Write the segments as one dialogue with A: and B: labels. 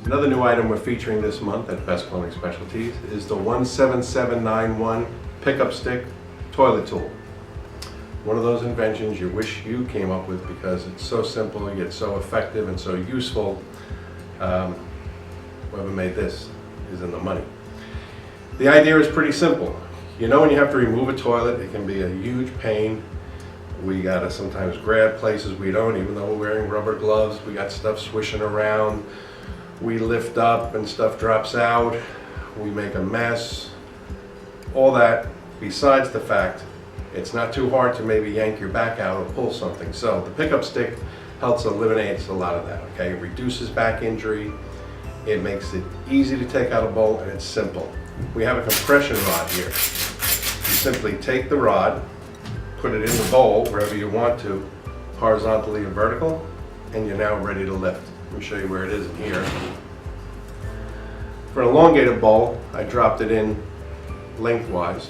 A: Another new item we're featuring this month at Best Plumbing Specialties is the 17791 Pick Up Stix toilet tool. One of those inventions you wish you came up with because it's so simple, yet so effective and so useful. Whoever made this is in the money. The idea is pretty simple. You know, when you have to remove a toilet, it can be a huge pain. We gotta sometimes grab places we don't, even though we're wearing rubber gloves. We got stuff swishing around. We lift up and stuff drops out. We make a mess. All that, besides the fact it's not too hard to maybe yank your back out or pull something. So the Pick Up Stix helps eliminate a lot of that, okay? It reduces back injury. It makes it easy to take out a bolt, and it's simple. We have a compression rod here. You simply take the rod, put it in the bowl wherever you want to, horizontally and vertical, and you're now ready to lift. Let me show you where it is in here. For an elongated bowl, I dropped it in lengthwise.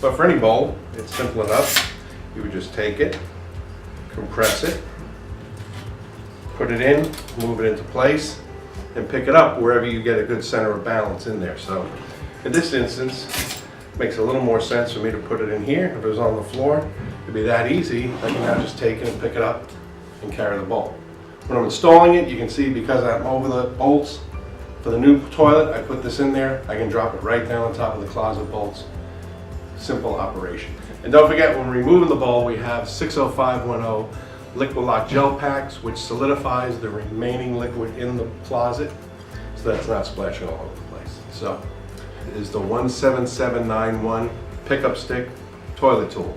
A: But for any bowl, it's simple enough. You would just take it, compress it, put it in, move it into place, and pick it up wherever you get a good center of balance in there. So in this instance, it makes a little more sense for me to put it in here. If it was on the floor, it'd be that easy. I can now just take it and pick it up and carry the bowl. When I'm installing it, you can see because I'm over the bolts for the new toilet, I put this in there. I can drop it right down on top of the closet bolts. Simple operation. And don't forget, when removing the bowl, we have 60510 liquid lock gel packs, which solidifies the remaining liquid in the closet so that it's not splashing all over the place. So it is the 17791 Pick Up Stix toilet tool.